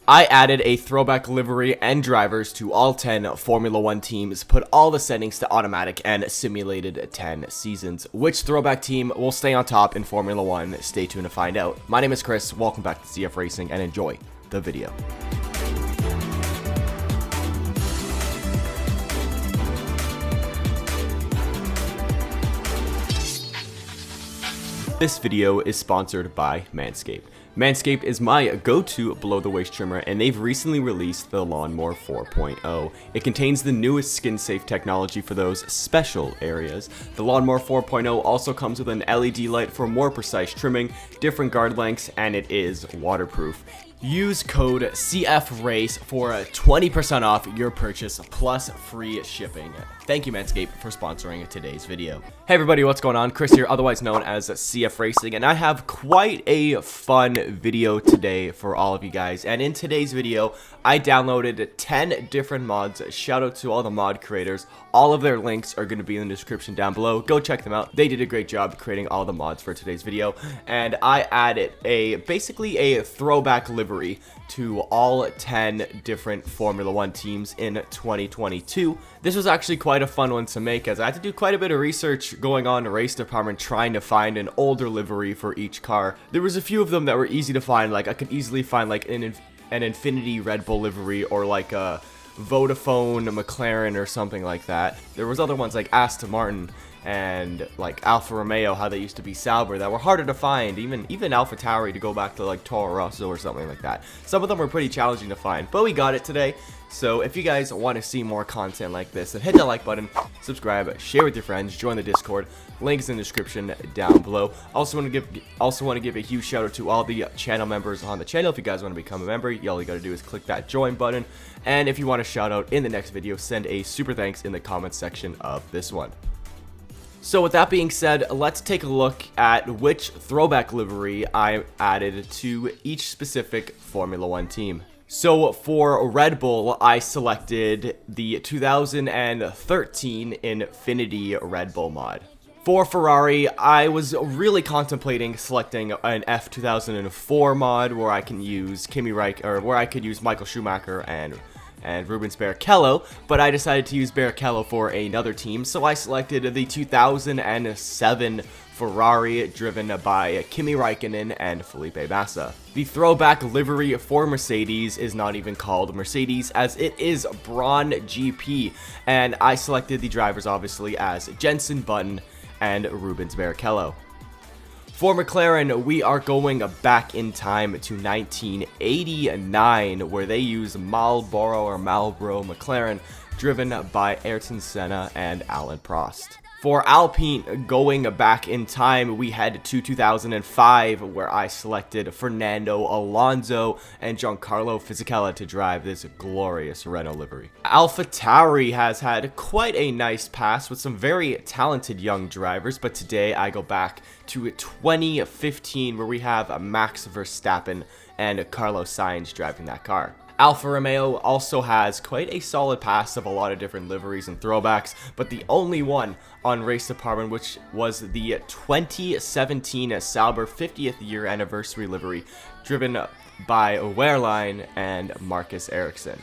I added a throwback livery and drivers to all 10 Formula 1 teams, put all the settings to automatic, and simulated 10 seasons. Which throwback team will stay on top in Formula 1? Stay tuned to find out. My name is Chris, welcome back to CFRacing, and enjoy the video. This video is sponsored by Manscaped. Manscaped is my go-to below-the-waist trimmer, and they've recently released the Lawnmower 4.0. It contains the newest skin-safe technology for those special areas. The Lawnmower 4.0 also comes with an LED light for more precise trimming, different guard lengths, and it is waterproof. Use code CFRACE for 20% off your purchase plus free shipping. Thank you, Manscaped, for sponsoring today's video. Hey everybody, what's going on? Chris here, otherwise known as CFRacing, and I have quite a fun video today for all of you guys. And in today's video, I downloaded 10 different mods. Shout out to all the mod creators. All of their links are going to be in the description down below. Go check them out. They did a great job creating all the mods for today's video. And I added basically a throwback livery to all 10 different Formula 1 teams in 2022. This was actually quite a fun one to make, as I had to do quite a bit of research going on the race department trying to find an older livery for each car. There was a few of them that were easy to find, like I could easily find like an Infinity Red Bull livery or like a Vodafone McLaren or something like that. There was other ones like Aston Martin and like Alfa Romeo, how they used to be Sauber, that were harder to find, even AlphaTauri to go back to like Toro Rosso or something like that. Some of them were pretty challenging to find, but we got it today. So if you guys want to see more content like this, then hit that like button, subscribe, share with your friends, join the Discord. Links in the description down below. Also want to give a huge shout out to all the channel members on the channel. If you guys want to become a member, all you got to do is click that join button. And if you want a shout out in the next video, send a super thanks in the comments section of this one. So with that being said, let's take a look at which throwback livery I added to each specific Formula 1 team. So for Red Bull, I selected the 2013 Infinity Red Bull mod. For Ferrari, I was really contemplating selecting an F2004 mod where I can use where I could use Michael Schumacher and Rubens Barrichello, but I decided to use Barrichello for another team, so I selected the 2007 Ferrari driven by Kimi Raikkonen and Felipe Massa. The throwback livery for Mercedes is not even called Mercedes, as it is Brawn GP, and I selected the drivers obviously as Jenson Button and Rubens Barrichello. For McLaren, we are going back in time to 1989, where they use Marlboro McLaren, driven by Ayrton Senna and Alain Prost. For Alpine, going back in time, we head to 2005, where I selected Fernando Alonso and Giancarlo Fisichella to drive this glorious Renault livery. AlphaTauri has had quite a nice past with some very talented young drivers, but today I go back to 2015, where we have Max Verstappen and Carlos Sainz driving that car. Alfa Romeo also has quite a solid past of a lot of different liveries and throwbacks, but the only one on race department, which was the 2017 Sauber 50th year anniversary livery, driven by Wehrlein and Marcus Ericsson.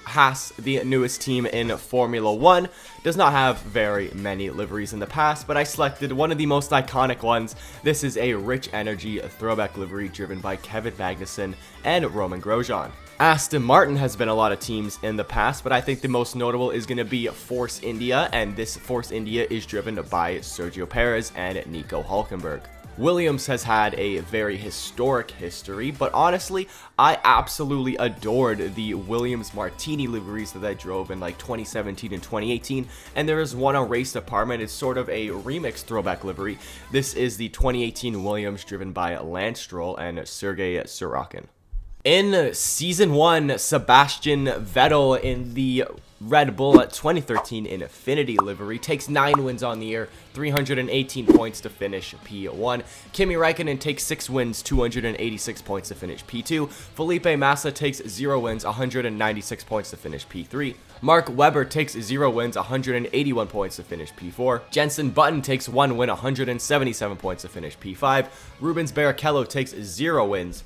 Haas, the newest team in Formula 1, does not have very many liveries in the past, but I selected one of the most iconic ones. This is a Rich Energy throwback livery driven by Kevin Magnussen and Roman Grosjean. Aston Martin has been a lot of teams in the past, but I think the most notable is going to be Force India, and this Force India is driven by Sergio Perez and Nico Hülkenberg. Williams has had a very historic history, but honestly, I absolutely adored the Williams Martini liveries that I drove in like 2017 and 2018, and there is one on Race Department. It's sort of a remix throwback livery. This is the 2018 Williams driven by Lance Stroll and Sergei Sorokin. In Season 1, Sebastian Vettel in the Red Bull 2013 Infinity livery takes 9 wins on the year, 318 points to finish P1. Kimi Raikkonen takes 6 wins, 286 points to finish P2. Felipe Massa takes 0 wins, 196 points to finish P3. Mark Webber takes 0 wins, 181 points to finish P4. Jenson Button takes 1 win, 177 points to finish P5. Rubens Barrichello takes 0 wins,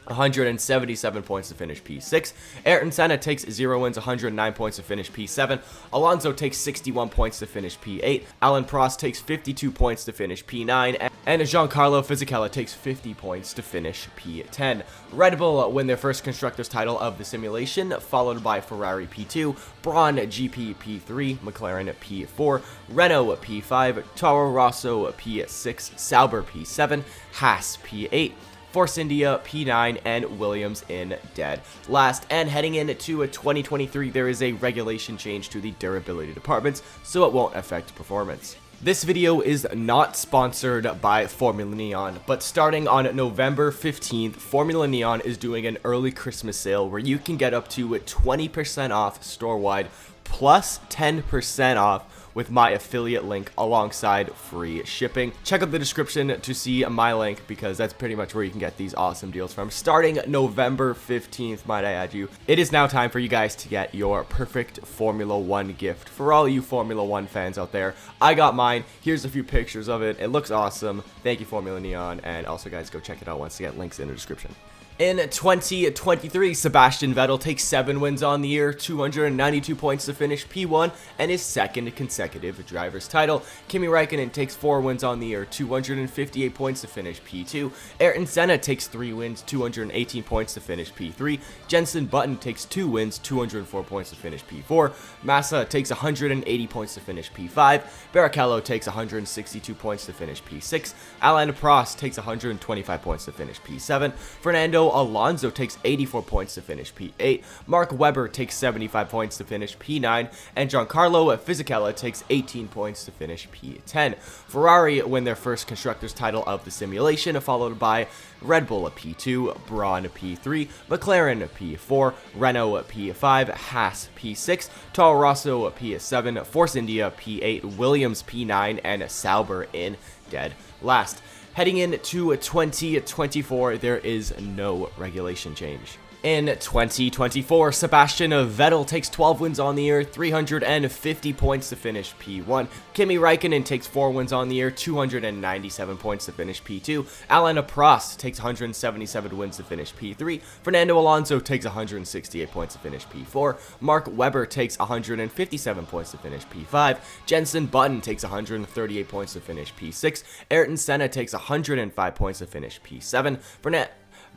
177 points to finish P6. Ayrton Senna takes 0 wins, 109 points to finish P7. Alonso takes 61 points to finish P8. Alain Prost takes 52 points to finish P9. And Giancarlo Fisichella takes 50 points to finish P10. Red Bull win their first Constructors title of the simulation, followed by Ferrari P2, Braun GP P3, McLaren P4, Renault P5, Toro Rosso P6, Sauber P7, Haas P8, Force India P9, and Williams in dead last. And heading into 2023, there is a regulation change to the durability departments, so it won't affect performance. This video is not sponsored by Formula Neon, but starting on November 15th, Formula Neon is doing an early Christmas sale where you can get up to 20% off store-wide plus 10% off with my affiliate link alongside free shipping. Check out the description to see my link because that's pretty much where you can get these awesome deals from. Starting November 15th, might I add you, it is now time for you guys to get your perfect Formula 1 gift. For all you Formula 1 fans out there, I got mine. Here's a few pictures of it. It looks awesome. Thank you, Formula Neon. And also, guys, go check it out once again. Links in the description. In 2023, Sebastian Vettel takes 7 wins on the year, 292 points to finish P1, and his second consecutive driver's title. Kimi Räikkönen takes 4 wins on the year, 258 points to finish P2. Ayrton Senna takes 3 wins, 218 points to finish P3. Jenson Button takes 2 wins, 204 points to finish P4. Massa takes 180 points to finish P5. Barrichello takes 162 points to finish P6. Alain Prost takes 125 points to finish P7. Fernando Alonso takes 84 points to finish P8, Mark Webber takes 75 points to finish P9, and Giancarlo Fisichella takes 18 points to finish P10. Ferrari win their first Constructors title of the simulation, followed by Red Bull P2, Braun P3, McLaren P4, Renault P5, Haas P6, Toro Rosso P7, Force India P8, Williams P9, and Sauber in dead last. Heading into 2024, there is no regulation change. In 2024, Sebastian Vettel takes 12 wins on the year, 350 points to finish P1. Kimi Räikkönen takes 4 wins on the year, 297 points to finish P2. Alain Prost takes 177 wins to finish P3. Fernando Alonso takes 168 points to finish P4. Mark Webber takes 157 points to finish P5. Jenson Button takes 138 points to finish P6. Ayrton Senna takes 105 points to finish P7.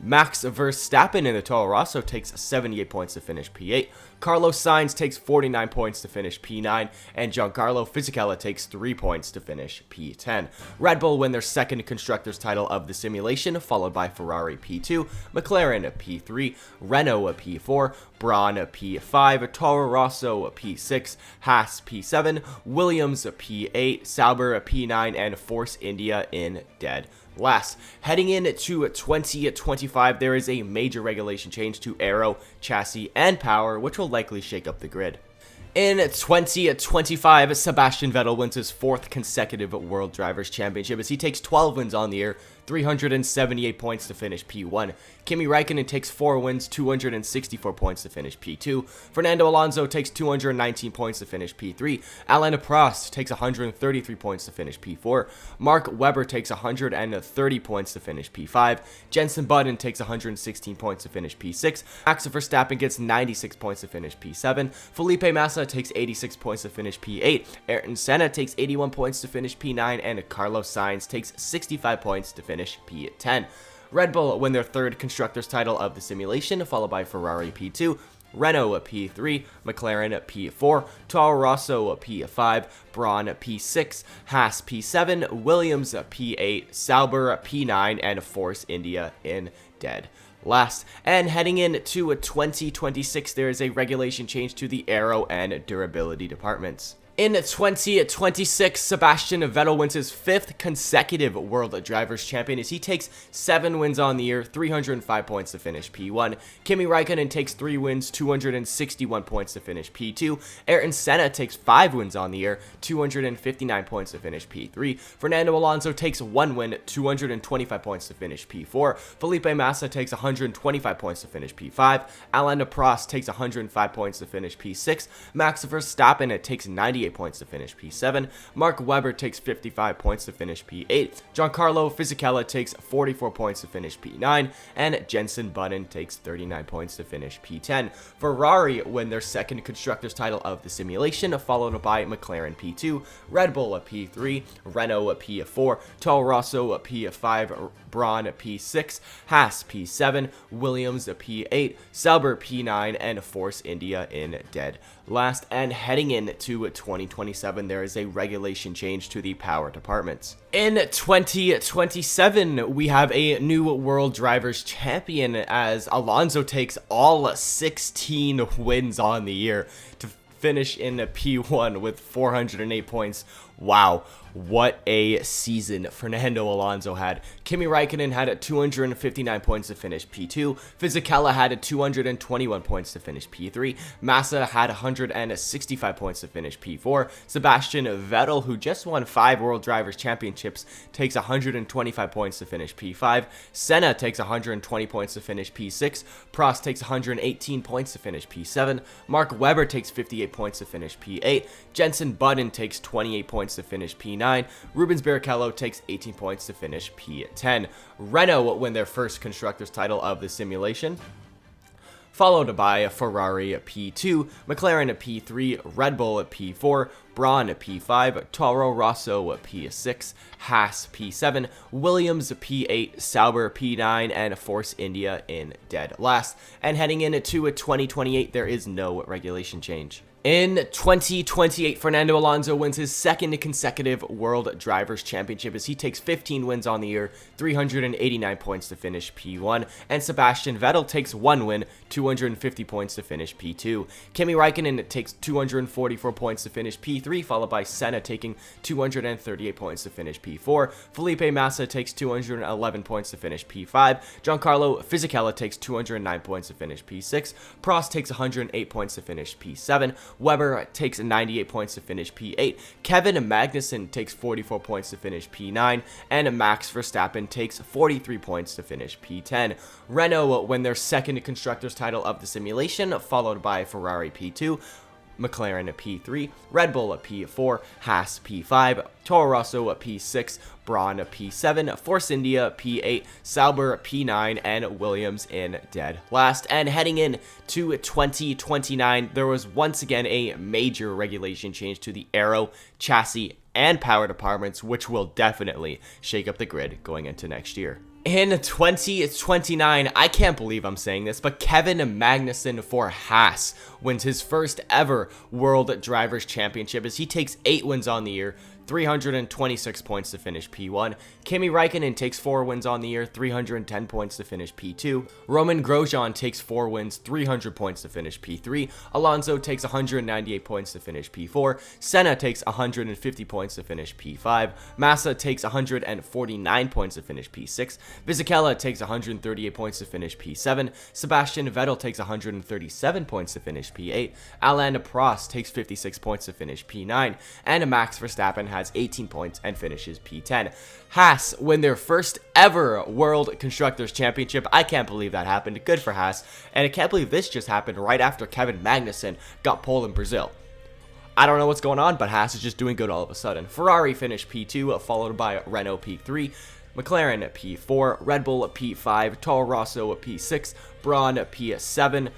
Max Verstappen in the Toro Rosso takes 78 points to finish P8. Carlos Sainz takes 49 points to finish P9, and Giancarlo Fisichella takes 3 points to finish P10. Red Bull win their second Constructors title of the simulation, followed by Ferrari P2, McLaren P3, Renault P4, Braun P5, Toro Rosso P6, Haas P7, Williams P8, Sauber P9, and Force India in dead last. Heading into 2025, there is a major regulation change to aero, chassis, and power, which will likely shake up the grid. In 2025, Sebastian Vettel wins his 4th consecutive World Drivers' Championship as he takes 12 wins on the year, 378 points to finish P1. Kimi Räikkönen takes 4 wins, 264 points to finish P2. Fernando Alonso takes 219 points to finish P3. Alain Prost takes 133 points to finish P4. Mark Webber takes 130 points to finish P5. Jenson Button takes 116 points to finish P6. Max Verstappen gets 96 points to finish P7. Felipe Massa takes 86 points to finish P8. Ayrton Senna takes 81 points to finish P9. And Carlos Sainz takes 65 points to finish P10. Red Bull win their 3rd Constructors title of the simulation, followed by Ferrari P2, Renault P3, McLaren P4, Toro Rosso P5, Braun P6, Haas P7, Williams P8, Sauber P9, and Force India in dead last. And heading into 2026, there is a regulation change to the aero and durability departments. In 2026, Sebastian Vettel wins his 5th consecutive World Drivers' Champion as he takes 7 wins on the year, 305 points to finish P1. Kimi Räikkönen takes 3 wins, 261 points to finish P2. Ayrton Senna takes 5 wins on the year, 259 points to finish P3. Fernando Alonso takes 1 win, 225 points to finish P4. Felipe Massa takes 125 points to finish P5. Alain Prost takes 105 points to finish P6. Max Verstappen takes 98 98 points to finish P7. Mark Webber takes 55 points to finish P8. Giancarlo Fisichella takes 44 points to finish P9. And Jenson Button takes 39 points to finish P10. Ferrari win their second Constructors title of the simulation, followed by McLaren P2, Red Bull P3, Renault P4, Toro Rosso P5, Braun P6, Haas P7, Williams P8, Sauber P9, and Force India in dead last. And heading into 2027, there is a regulation change to the power departments. In 2027, we have a new World Drivers Champion as Alonso takes all 16 wins on the year to finish in a P1 with 408 points. Wow, what a season Fernando Alonso had. Kimi Räikkönen had 259 points to finish P2. Fisichella had 221 points to finish P3. Massa had 165 points to finish P4. Sebastian Vettel, who just won 5 World Drivers Championships, takes 125 points to finish P5. Senna takes 120 points to finish P6. Prost takes 118 points to finish P7. Mark Webber takes 58 points to finish P8. Jenson Button takes 28 points to finish P9. Rubens Barrichello takes 18 points to finish P10. Renault win their first Constructors title of the simulation, followed by Ferrari P2, McLaren P3, Red Bull P4, Braun P5, Toro Rosso P6, Haas P7, Williams P8, Sauber P9, and Force India in dead last. And heading into 2028, there is no regulation change. In 2028, Fernando Alonso wins his second consecutive World Drivers Championship as he takes 15 wins on the year, 389 points to finish P1, and Sebastian Vettel takes 1 win, 250 points to finish P2. Kimi Räikkönen takes 244 points to finish P3, followed by Senna taking 238 points to finish P4. Felipe Massa takes 211 points to finish P5. Giancarlo Fisichella takes 209 points to finish P6. Prost takes 108 points to finish P7. Webber takes 98 points to finish P8. Kevin Magnussen takes 44 points to finish P9. And Max Verstappen takes 43 points to finish P10. Renault win their second Constructors title of the simulation, followed by Ferrari P2, McLaren P3, Red Bull P4, Haas P5, Toro Rosso P6, Braun P7, Force India P8, Sauber P9, and Williams in dead last. And heading in to 2029, there was once again a major regulation change to the aero, chassis, and power departments, which will definitely shake up the grid going into next year. In 2029, I can't believe I'm saying this, but Kevin Magnussen for Haas wins his first ever World Drivers Championship as he takes 8 wins on the year, 326 points to finish P1. Kimi Räikkönen takes 4 wins on the year, 310 points to finish P2. Roman Grosjean takes 4 wins, 300 points to finish P3. Alonso takes 198 points to finish P4. Senna takes 150 points to finish P5. Massa takes 149 points to finish P6. Fisichella takes 138 points to finish P7. Sebastian Vettel takes 137 points to finish P8. Alain Prost takes 56 points to finish P9. And Max Verstappen has 18 points and finishes P10. Haas win their first ever World Constructors Championship. I can't believe that happened. Good for Haas. And I can't believe this just happened right after Kevin Magnussen got pole in Brazil. I don't know what's going on, but Haas is just doing good all of a sudden. Ferrari finished P2, followed by Renault P3, McLaren P4, Red Bull P5, Toro Rosso P6, Braun P7,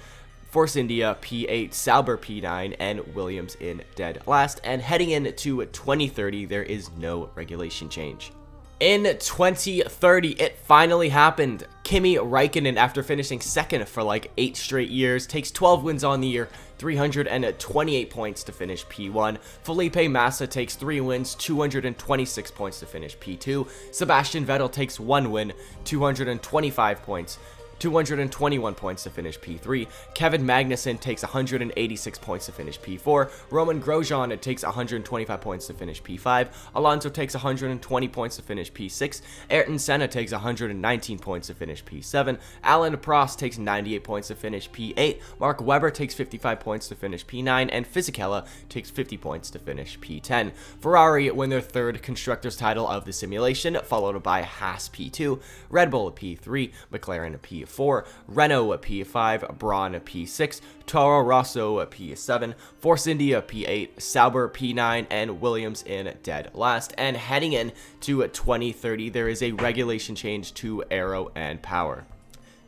Force India P8, Sauber P9, and Williams in dead last. And heading into 2030, there is no regulation change. In 2030, it finally happened. Kimi Räikkönen, after finishing second for like 8 straight years, takes 12 wins on the year, 328 points to finish P1. Felipe Massa takes 3 wins, 226 points to finish P2. Sebastian Vettel takes 1 win, 225 points. 221 points to finish P3. Kevin Magnussen takes 186 points to finish P4. Roman Grosjean takes 125 points to finish P5. Alonso takes 120 points to finish P6. Ayrton Senna takes 119 points to finish P7. Alain Prost takes 98 points to finish P8. Mark Webber takes 55 points to finish P9. And Fisichella takes 50 points to finish P10. Ferrari win their third Constructors title of the simulation, followed by Haas P2, Red Bull P3, McLaren P4, P4, Renault P5, Braun P6, Toro Rosso P7, Force India P8, Sauber P9, and Williams in dead last. And heading in to 2030, there is a regulation change to aero and power.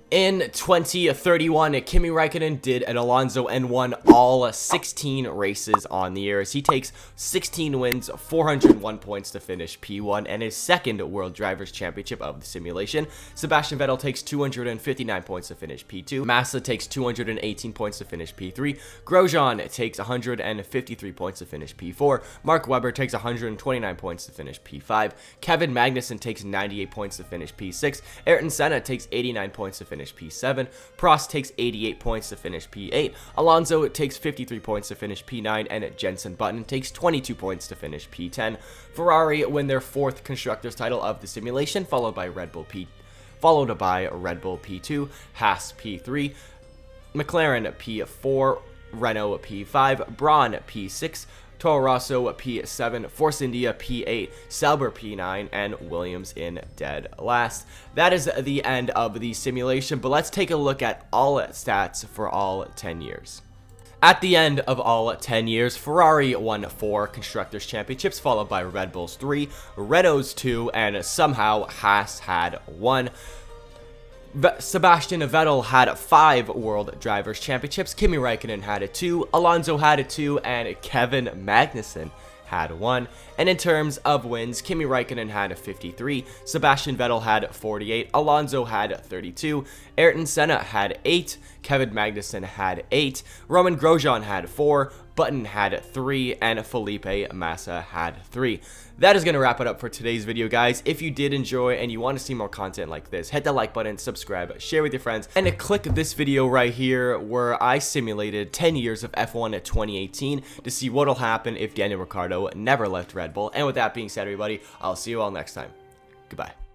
In 2031, Kimi Räikkönen did an Alonso and won all 16 races on the year as he takes 16 wins, 401 points to finish P1 and his second World Drivers' Championship of the simulation. Sebastian Vettel takes 259 points to finish P2. Massa takes 218 points to finish P3. Grosjean takes 153 points to finish P4. Mark Webber takes 129 points to finish P5. Kevin Magnussen takes 98 points to finish P6. Ayrton Senna takes 89 points to finish P7, Prost takes 88 points to finish P8, Alonso takes 53 points to finish P9, and Jenson Button takes 22 points to finish P10. Ferrari win their 4th Constructors title of the simulation, followed by Red Bull P2, Haas P3, McLaren P4, Renault P5, Braun P6, Toro Rosso P7, Force India P8, Sauber P9, and Williams in dead last. That is the end of the simulation, but let's take a look at all stats for all 10 years. At the end of all 10 years, Ferrari won 4 Constructors' Championships, followed by Red Bull's 3, Renault's 2, and somehow Haas had 1. Sebastian Vettel had 5 World Drivers' Championships, Kimi Räikkönen had 2, Alonso had 2, and Kevin Magnussen had 1. And in terms of wins, Kimi Räikkönen had 53, Sebastian Vettel had 48, Alonso had 32, Ayrton Senna had 8, Kevin Magnussen had 8, Roman Grosjean had 4, Button had 3, and Felipe Massa had 3. That is going to wrap it up for today's video, guys. If you did enjoy and you want to see more content like this, hit that like button, subscribe, share with your friends, and click this video right here where I simulated 10 years of F1 at 2018 to see what will happen if Daniel Ricciardo never left Red Bull. And with that being said, everybody, I'll see you all next time. Goodbye.